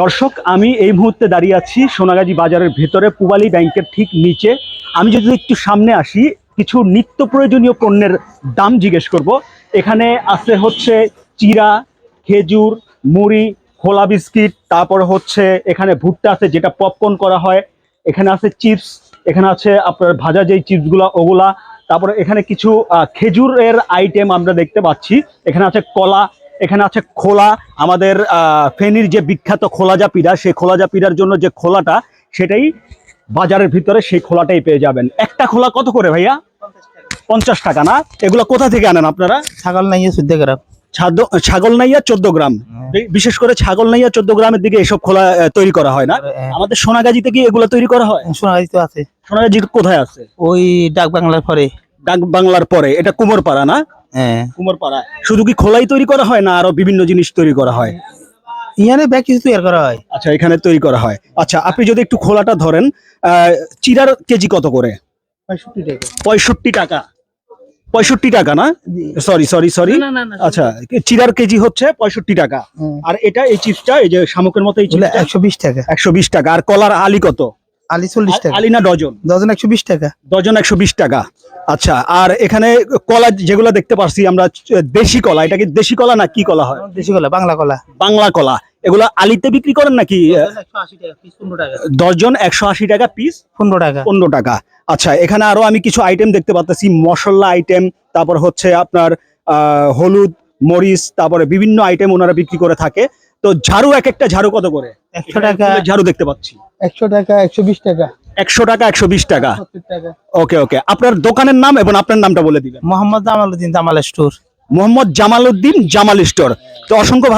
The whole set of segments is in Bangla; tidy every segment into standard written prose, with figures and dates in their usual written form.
দর্শক, আমি এই মুহূর্তে দাঁড়িয়ে আছি সোনাগাজী বাজারের ভেতরে, পূবালী ব্যাংকের ঠিক নিচে। আমি যদি একটু সামনে আসি, কিছু নিত্য প্রয়োজনীয় পণ্যের দাম জিজ্ঞেস করব। এখানে আছে হচ্ছে চিড়া, খেজুর, মুড়ি, খোলা বিস্কিট, তারপর হচ্ছে এখানে ভুট্টা আছে যেটা পপকর্ন করা হয়, এখানে আছে চিপস, এখানে আছে আপনার ভাজা যেই চিপসগুলো ওগুলা, তারপরে এখানে কিছু খেজুরের আইটেম আমরা দেখতে পাচ্ছি, এখানে আছে কলা, এখানে আছে খোলা। আমাদের ফেনীর যে বিখ্যাত খোলাজা পিঠা, সেই খোলাজা পিঠার জন্য যে খোলাটা, সেটাই বাজারের ভিতরে সেই খোলাটাই পেয়ে যাবেন। একটা খোলা কত করে ভাইয়া? 50 টাকা না? এগুলো কোথা থেকে আনেন আপনারা? ছাগল নাই 14 গ্রাম। ছাগল নাইয়া 14 গ্রাম। বিশেষ করে ছাগল নাইয়া 14 গ্রামের দিকে এসব খোলা তৈরি করা হয় না? আমাদের সোনাগাজীতে কি এগুলো তৈরি করা হয়? সোনাগাজী তো আছে। সোনাগাজী কোথায় আছে? ওই ডাক বাংলার পরে। ডাক বাংলার পরে। এটা কুমোরপাড়া না? হ্যাঁ, কুমোরপাড়া। শুধু কি খোলাই তৈরি করা হয় না আরো বিভিন্ন জিনিস তৈরি করা হয়? ইয়ানে ব্যাগ কিছু তৈরি করা হয়। আচ্ছা, এখানে তৈরি করা হয়। আচ্ছা, আপনি যদি একটু খোলাটা ধরেন, চিড়ার কেজি কত করে? 65 টাকা। 65 টাকা। 65 টাকা না? সরি। আচ্ছা, চিড়ার কেজি হচ্ছে 65 টাকা। আর এটা এই চিপসটা, এই যে শামুকের মতো এই চিপসটা 120 টাকা। 120 টাকা। আর কলার আলি কত? আলি 40 টাকা। আলি না ডজন? ডজন 120 টাকা। ডজন 120 টাকা। আচ্ছা, আর এখানে কলা যেগুলো দেখতে পাচ্ছি আমরা, দেশি কলা, এটা কি দেশি কলা না কি কলা হয়? দেশি কলা, বাংলা কলা। বাংলা কলা। এগুলো আলিতে বিক্রি করেন নাকি? 180 টাকা পিস, 15 টাকা। ডজন 180 টাকা পিস, 15 টাকা। 15 টাকা। আচ্ছা, এখানে আরো আমি কিছু আইটেম দেখতে পাচ্ছি, মশলা আইটেম, তারপর হচ্ছে আপনার হলুদ, মরিচ, তারপরে বিভিন্ন আইটেম ওনারা বিক্রি করে থাকে। তো ঝাড়ু, এক একটা ঝাড়ু কত করে? 100 টাকা ঝাড়ু দেখতে পাচ্ছি 100 টাকা, 120 টাকা। 100 টাকা, 120 টাকা। 70 টাকা। ওকে। আপনার দোকানের নাম এবং আপনার নামটা বলে দিবেন। মোহাম্মদ জামালউদ্দিন জামাল স্টোর। মোহাম্মদ জামালউদ্দিন জামাল স্টোর। তো অসংখ্য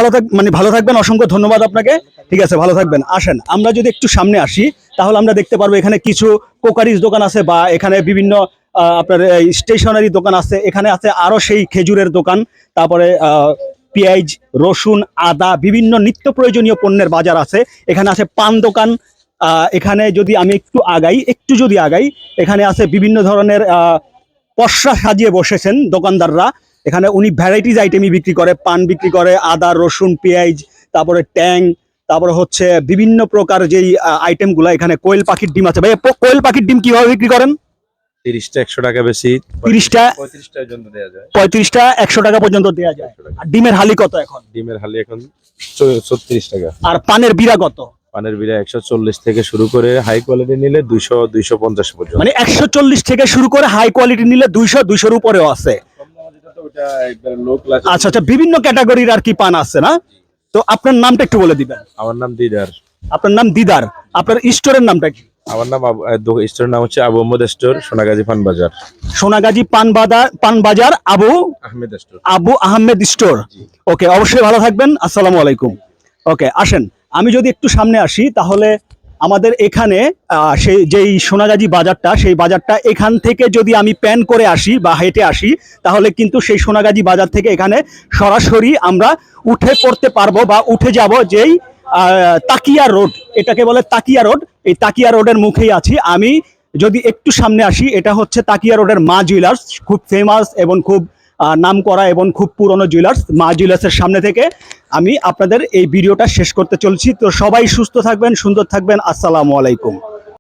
ভালো থাকবেন, অসংখ্য ধন্যবাদ আপনাকে। ঠিক আছে, ভালো থাকবেন। আসেন আমরা যদি একটু সামনে আসি, তাহলে আমরা দেখতে পারবো এখানে কিছু কোকারিজ দোকান আছে, বা এখানে বিভিন্ন আপনার স্টেশনারি দোকান আছে। এখানে আছে আরো সেই খেজুরের দোকান, তারপরে পেঁয়াজ, রসুন, আদা, বিভিন্ন নিত্য প্রয়োজনীয় পণ্যের বাজার আছে। এখানে আছে পান দোকান। এখানে যদি আমি একটু আগাই, এখানে আছে বিভিন্ন ধরনের পসরা সাজিয়ে বসেছেন দোকানদাররা। এখানে উনি ভ্যারাইটিজ আইটেমই বিক্রি করে, পান বিক্রি করে, আদা, রসুন, পেঁয়াজ, তারপরে ট্যাং, তারপরে হচ্ছে বিভিন্ন প্রকার যেই আইটেমগুলো। এখানে কোয়েল পাখির ডিম আছে। ভাই, কোয়েল পাখির ডিম কিভাবে বিক্রি করেন? 30টা 100 টাকা বেশি। 30টা 35টা পর্যন্ত দেওয়া যায়। 35টা 100 টাকা পর্যন্ত দেওয়া যায়। আর ডিমের হালি কত এখন? ডিমের হালি এখন 36 টাকা। আর পানের বিড়া কত? পানের বিড়া 140 থেকে শুরু করে হাই কোয়ালিটি নিলে 200 250 পর্যন্ত। মানে 140 থেকে শুরু করে হাই কোয়ালিটি নিলে 200 এর উপরেও আছে। আচ্ছা, বিভিন্ন ক্যাটাগরির আর কি পান আছে না? তো আপনার নামটা একটু বলে দিবেন। আমার নাম দিদার। আপনার নাম দিদার। আপনার স্টোরের নামটা কি? আমার নাম স্টোরের নাম হচ্ছে আবু আহমেদ স্টোর, সোনাগাজী পান বাজার। সোনাগাজী পান বাজার আবু আহমেদ স্টোর। ওকে, অবশ্যই ভালো থাকবেন। আসসালামু আলাইকুম। ওকে, আসেন আমি যদি একটু সামনে আসি, তাহলে আমাদের এখানে সেই যেই সোনাগাজী বাজারটা, সেই বাজারটা এখান থেকে যদি আমি প্যান করে আসি বা হেঁটে আসি, তাহলে কিন্তু সেই সোনাগাজী বাজার থেকে এখানে সরাসরি আমরা উঠে পড়তে পারবো বা উঠে যাব যেই তাকিয়া রোড, এটাকে বলে তাকিয়া রোড। এই তাকিয়া রোডের মুখেই আছি আমি। যদি একটু সামনে আসি, এটা হচ্ছে তাকিয়া রোডের মা জুয়েলার্স, খুব ফেমাস এবং খুব নাম করা এবং খুব পুরনো জুয়েলার্স। মা জুয়েলার্সের সামনে থেকে আমি আপনাদের এই ভিডিওটা শেষ করতে চলছি। তো সবাই সুস্থ থাকবেন, সুন্দর থাকবেন। আসসালামু আলাইকুম।